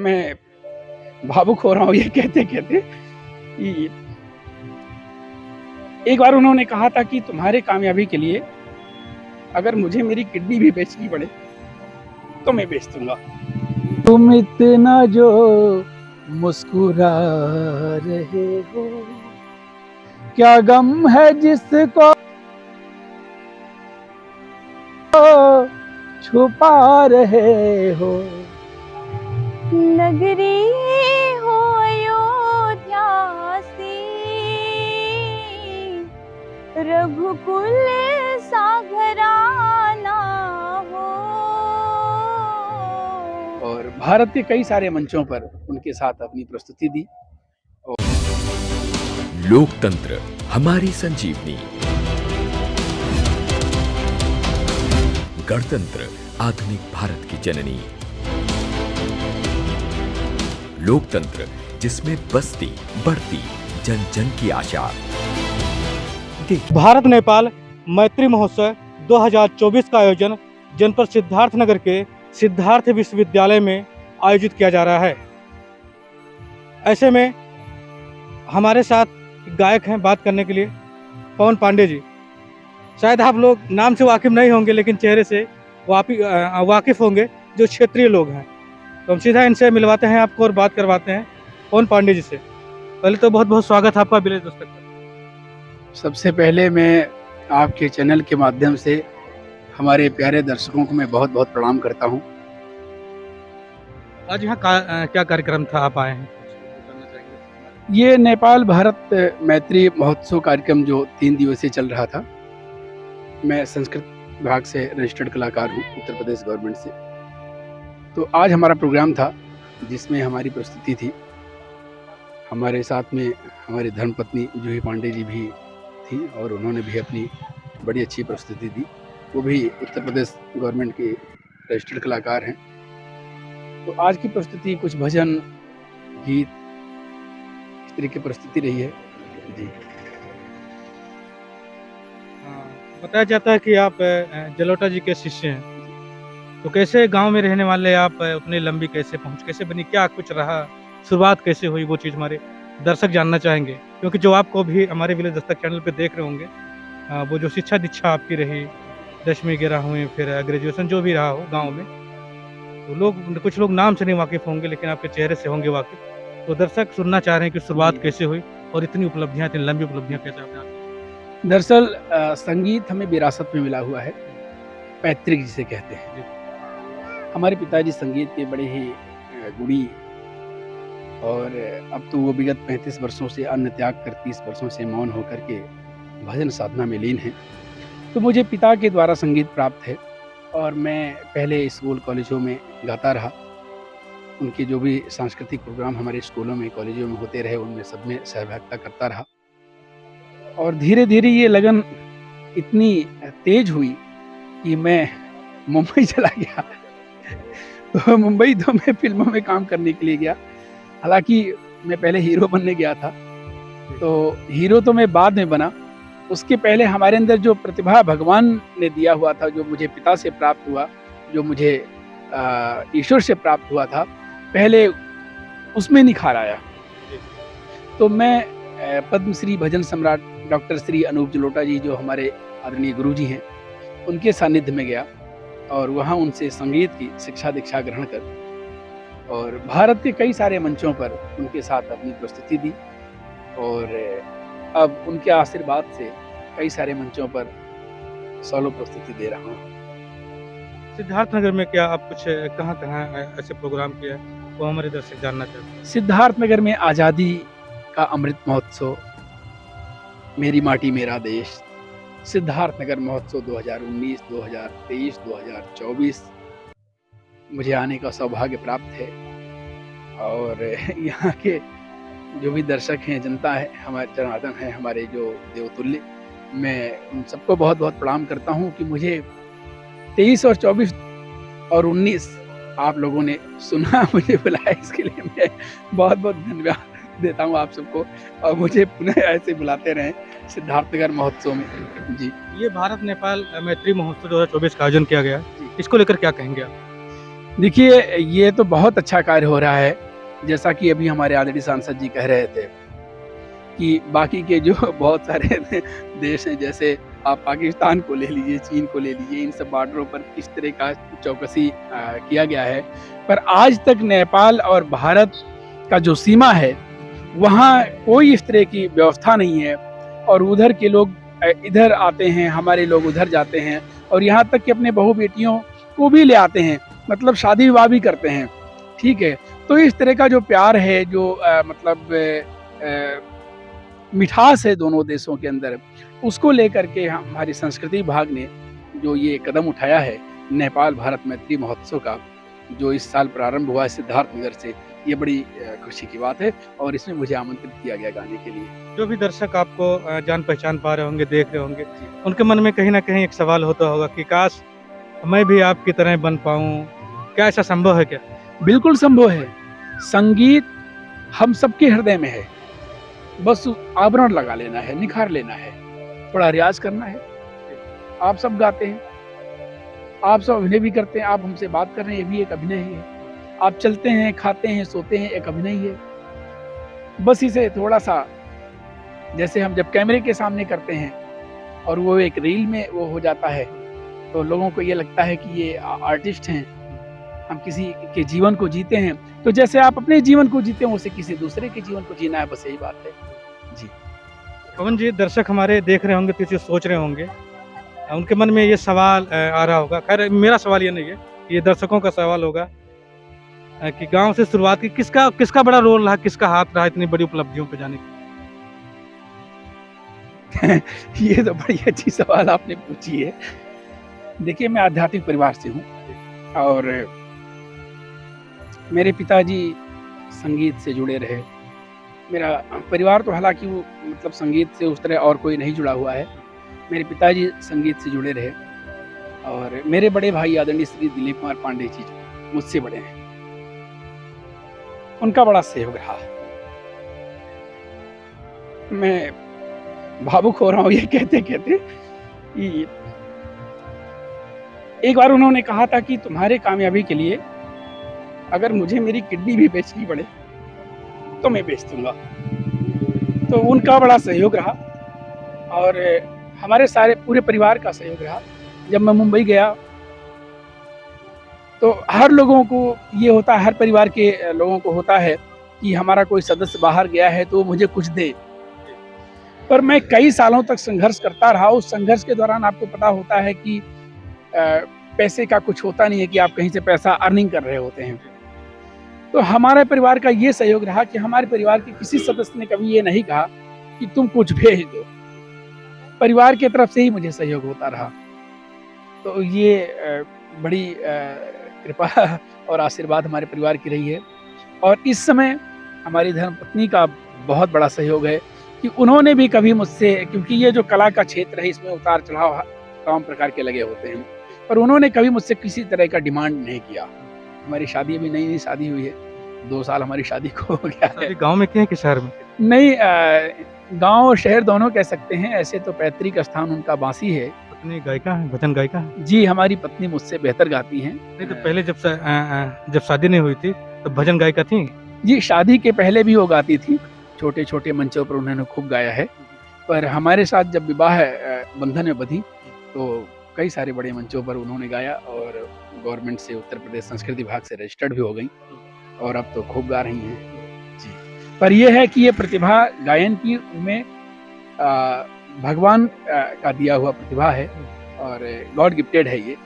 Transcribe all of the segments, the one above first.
मैं भावुक हो रहा हूँ ये कहते कहते कि एक बार उन्होंने कहा था कि तुम्हारे कामयाबी के लिए अगर मुझे मेरी किडनी भी बेचनी पड़े तो मैं बेच दूंगा। तुम इतना जो मुस्कुरा रहे हो, क्या गम है जिसको छुपा रहे हो। नगरी हो अयोध्या सी, रघुकुल सा घराना हो। और भारत के कई सारे मंचों पर उनके साथ अपनी प्रस्तुति दी। लोकतंत्र हमारी संजीवनी, गणतंत्र आधुनिक भारत की जननी, लोकतंत्र जिसमें बसती बढ़ती जन जन की आशा। भारत नेपाल मैत्री महोत्सव 2024 का आयोजन जनपद सिद्धार्थनगर के सिद्धार्थ विश्वविद्यालय में आयोजित किया जा रहा है। ऐसे में हमारे साथ गायक हैं बात करने के लिए, पवन पांडे जी। शायद आप लोग नाम से वाकिफ नहीं होंगे लेकिन चेहरे से वाकिफ होंगे, जो क्षेत्रीय लोग हैं। तो हम सीधा इनसे मिलवाते हैं आपको और बात करवाते हैं पवन पांडे जी से। पहले तो बहुत बहुत स्वागत है आपका विलेज दस्तक पर। सबसे पहले मैं आपके चैनल के माध्यम से हमारे प्यारे दर्शकों को मैं बहुत बहुत प्रणाम करता हूं। आज यहाँ क्या कार्यक्रम था, आप आए हैं? ये नेपाल भारत मैत्री महोत्सव कार्यक्रम जो 3 दिवसीय चल रहा था। मैं संस्कृत विभाग से रजिस्टर्ड कलाकार हूँ उत्तर प्रदेश गवर्नमेंट से। तो आज हमारा प्रोग्राम था जिसमें हमारी प्रस्तुति थी। हमारे साथ में हमारी धर्मपत्नी जूही पांडे जी भी थी और उन्होंने भी अपनी बड़ी अच्छी प्रस्तुति दी। वो भी उत्तर प्रदेश गवर्नमेंट के रजिस्टर्ड कलाकार हैं। तो आज की प्रस्तुति कुछ भजन गीत इस तरह की प्रस्तुति रही है जी। बताया जाता है कि आप जलोटा जी के शिष्य हैं, तो कैसे गांव में रहने वाले आप उतनी लंबी कैसे पहुंच कैसे बनी, क्या कुछ रहा, शुरुआत कैसे हुई, वो चीज़ हमारे दर्शक जानना चाहेंगे। क्योंकि जो आपको भी हमारे विलेज दस्तक चैनल पे देख रहे होंगे, वो जो शिक्षा दीक्षा आपकी रही, 10वीं 11वीं फिर ग्रेजुएशन जो भी रहा हो गाँव में, तो लोग कुछ लोग नाम से नहीं वाकिफ़ होंगे लेकिन आपके चेहरे से होंगे वाकिफ़। तो दर्शक सुनना चाह रहे हैं कि शुरुआत कैसे हुई और इतनी उपलब्धियाँ, इतनी लंबी उपलब्धियाँ कैसे आपने हासिल की? दरअसल संगीत हमें विरासत में मिला हुआ है, पैतृक जिसे कहते हैं। हमारे पिताजी संगीत के बड़े ही गुणी, और अब तो वो विगत 35 वर्षों से अन्न त्याग कर 30 वर्षों से मौन होकर के भजन साधना में लीन हैं। तो मुझे पिता के द्वारा संगीत प्राप्त है और मैं पहले स्कूल कॉलेजों में गाता रहा। उनके जो भी सांस्कृतिक प्रोग्राम हमारे स्कूलों में कॉलेजों में होते रहे, उनमें सब में सहभागिता करता रहा। और धीरे धीरे ये लगन इतनी तेज हुई कि मैं मुंबई चला गया। तो मुंबई तो मैं फिल्मों में काम करने के लिए गया। हालांकि मैं पहले हीरो बनने गया था, तो हीरो तो मैं बाद में बना। उसके पहले हमारे अंदर जो प्रतिभा भगवान ने दिया हुआ था, जो मुझे पिता से प्राप्त हुआ, जो मुझे ईश्वर से प्राप्त हुआ था, पहले उसमें निखार आया। तो मैं पद्मश्री भजन सम्राट डॉक्टर श्री अनूप जलोटा जी, जो हमारे आदरणीय गुरु जी हैं, उनके सानिध्य में गया और वहाँ उनसे संगीत की शिक्षा दीक्षा ग्रहण कर और भारत के कई सारे मंचों पर उनके साथ अपनी प्रस्तुति दी। और अब उनके आशीर्वाद से कई सारे मंचों पर सोलो प्रस्तुति दे रहा हूँ। सिद्धार्थनगर में क्या आप कुछ कहाँ ऐसे प्रोग्राम किया है, वो हमारे दर्शक जानना चाहते हैं? सिद्धार्थनगर में आज़ादी का अमृत महोत्सव, मेरी माटी मेरा देश, सिद्धार्थनगर महोत्सव 2019, 2023, 2024 मुझे आने का सौभाग्य प्राप्त है। और यहाँ के जो भी दर्शक हैं, जनता है, हमारे जनार्दन है, हमारे जो देवतुल्य, मैं उन सबको बहुत बहुत प्रणाम करता हूँ कि मुझे 23 और 24 और 19 आप लोगों ने सुना, मुझे बुलाया, इसके लिए मैं बहुत बहुत धन्यवाद देता हूँ आप सबको। और मुझे पुनः ऐसे बुलाते रहें सिद्धार्थनगर महोत्सव में जी। ये भारत नेपाल मैत्री महोत्सव 2024 का आयोजन किया गया, इसको लेकर क्या कहेंगे आप? देखिए, ये तो बहुत अच्छा कार्य हो रहा है। जैसा कि अभी हमारे आदरणीय सांसद जी कह रहे थे कि बाकी के जो बहुत सारे देश हैं, जैसे आप पाकिस्तान को ले लीजिए, चीन को ले लीजिए, इन सब बॉर्डरों पर किस तरह का चौकसी किया गया है। पर आज तक नेपाल और भारत का जो सीमा है, वहाँ कोई इस तरह की व्यवस्था नहीं है और उधर के लोग इधर आते हैं, हमारे लोग उधर जाते हैं और यहाँ तक कि अपने बहू बेटियों को भी ले आते हैं, मतलब शादी विवाह भी करते हैं, ठीक है। तो इस तरह का जो प्यार है, जो मिठास है दोनों देशों के अंदर, उसको लेकर के हमारी संस्कृति विभाग ने जो ये कदम उठाया है, नेपाल भारत मैत्री महोत्सव का, जो इस साल प्रारंभ हुआ है सिद्धार्थनगर से, ये बड़ी खुशी की बात है और इसमें मुझे आमंत्रित किया गया गाने के लिए। जो भी दर्शक आपको जान पहचान पा रहे होंगे, देख रहे होंगे, उनके मन में कहीं ना कहीं एक सवाल होता होगा कि काश मैं भी आपकी तरह बन पाऊं। क्या ऐसा संभव है क्या? बिल्कुल संभव है। संगीत हम सबके हृदय में है, बस आवरण लगा लेना है, निखार लेना है, थोड़ा रियाज करना है। आप सब गाते हैं, आप सब अभिनय भी करते हैं, आप हमसे बात कर रहे हैं, ये भी एक अभिनय ही है। आप चलते हैं, खाते हैं, सोते हैं, एक अभिनय ही है। बस इसे थोड़ा सा, जैसे हम जब कैमरे के सामने करते हैं और वो एक रील में वो हो जाता है, तो लोगों को ये लगता है कि ये आर्टिस्ट हैं, हम किसी के जीवन को जीते हैं। तो जैसे आप अपने जीवन को जीते हैं, उसे किसी दूसरे के जीवन को जीना है, बस यही बात है जी। पवन जी, दर्शक हमारे देख रहे होंगे, कुछ सोच रहे होंगे, उनके मन में ये सवाल आ रहा होगा। खैर, मेरा सवाल ये नहीं है, ये दर्शकों का सवाल होगा कि गांव से शुरुआत की किसका बड़ा रोल रहा, किसका हाथ रहा इतनी बड़ी उपलब्धियों पे जाने की? ये तो बड़ी अच्छी सवाल आपने पूछी है। देखिए, मैं आध्यात्मिक परिवार से हूँ और मेरे पिताजी संगीत से जुड़े रहे। मेरा परिवार तो हालांकि वो मतलब संगीत से उस तरह और कोई नहीं जुड़ा हुआ है। मेरे पिताजी संगीत से जुड़े रहे और मेरे बड़े भाई आदरणीय श्री दिलीप कुमार पांडे जी जो मुझसे बड़े हैं, उनका बड़ा सहयोग रहा। मैं भावुक हो रहा हूँ ये कहते कहते कि एक बार उन्होंने कहा था कि तुम्हारे कामयाबी के लिए अगर मुझे मेरी किडनी भी बेचनी पड़े तो मैं बेच दूंगा। तो उनका बड़ा सहयोग रहा और हमारे सारे पूरे परिवार का सहयोग रहा। जब मैं मुंबई गया तो हर लोगों को ये होता है, हर परिवार के लोगों को होता है कि हमारा कोई सदस्य बाहर गया है तो मुझे कुछ दे। पर मैं कई सालों तक संघर्ष करता रहा। उस संघर्ष के दौरान आपको पता होता है कि पैसे का कुछ होता नहीं है कि आप कहीं से पैसा अर्निंग कर रहे होते हैं। तो हमारे परिवार का ये सहयोग रहा कि हमारे परिवार के किसी सदस्य ने कभी ये नहीं कहा कि तुम कुछ भेज दो। परिवार की तरफ से ही मुझे सहयोग होता रहा। तो ये बड़ी कृपा और आशीर्वाद हमारे परिवार की रही है। और इस समय हमारी धर्मपत्नी का बहुत बड़ा सहयोग है कि उन्होंने भी कभी मुझसे, क्योंकि ये जो कला का क्षेत्र है इसमें उतार चढ़ाव तमाम प्रकार के लगे होते हैं, पर उन्होंने कभी मुझसे किसी तरह का डिमांड नहीं किया। हमारी शादी अभी नई शादी हुई है, 2 साल हमारी शादी को हो गया है। गांव में क्या है कि शहर में? नहीं, गांव और शहर दोनों कह सकते हैं। ऐसे तो पैतृक स्थान उनका बांसी है। पत्नी गायिका है, भजन गायिका है? जी, हमारी पत्नी मुझसे बेहतर गाती हैं। नहीं तो पहले जब शादी नहीं हुई थी तो भजन गायिका थी? जी, शादी के पहले भी वो गाती थी, छोटे छोटे मंचों पर उन्होंने खूब गाया है। पर हमारे साथ जब विवाह बंधन में बंधी तो कई सारे बड़े मंचों पर उन्होंने गाया और गवर्नमेंट से, उत्तर प्रदेश संस्कृति विभाग से रजिस्टर्ड भी हो गई और अब तो खूब गा रही हैं जी। पर यह है कि ये प्रतिभा गायन की उनमें भगवान का दिया हुआ प्रतिभा है और गॉड गिफ्टेड है ये।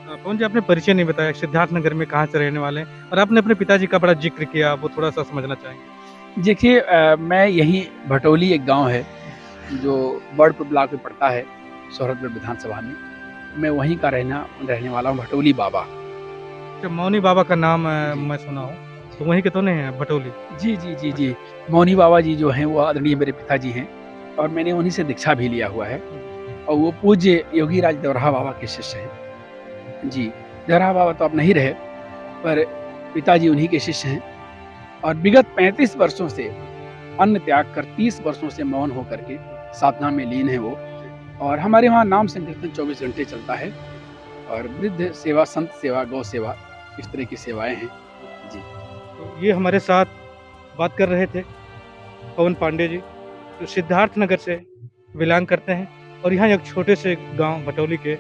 पवन जी, आपने परिचय नहीं बताया, सिद्धार्थनगर में कहाँ से रहने वाले हैं और आपने अपने पिताजी का बड़ा जिक्र किया, वो थोड़ा सा समझना चाहेंगे? देखिए, मैं यहीं भटोली एक गांव है जो बर्डपुर ब्लॉक में पड़ता है, सोहरतगढ़ विधानसभा में। मैं वहीं का रहने वाला हूँ, भटोली बाबा। जब मौनी बाबा का नाम मैं सुना हूँ, तो वहीं के तो नहीं है भटोली? जी जी जी जी, मौनी बाबा जी जो हैं वो आदरणीय मेरे पिताजी हैं और मैंने उन्हीं से दीक्षा भी लिया हुआ है और वो पूज्य योगी राज देवराहा बाबा के शिष्य हैं जी। देवराहा बाबा तो अब नहीं रहे, पर पिताजी उन्हीं के शिष्य हैं और विगत 35 वर्षों से अन्न त्याग कर 30 वर्षों से मौन होकर के साधना में लीन है वो। और हमारे वहाँ नाम संकीर्तन 24 घंटे चलता है और वृद्ध सेवा, संत सेवा, गौ सेवा, इस तरह की सेवाएँ हैं। जी। तो ये हमारे साथ बात कर रहे थे पवन पांडे जी, जो सिद्धार्थ नगर से बिलॉन्ग करते हैं और यहाँ एक छोटे से गांव भटौली के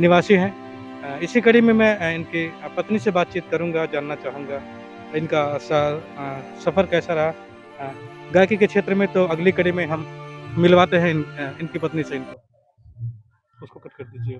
निवासी हैं। इसी कड़ी में मैं इनकी पत्नी से बातचीत करूंगा, जानना चाहूँगा इनका सफ़र कैसा रहा गायकी के क्षेत्र में। तो अगली कड़ी में हम मिलवाते हैं इनकी पत्नी से इनको। उसको कट कर दीजिए।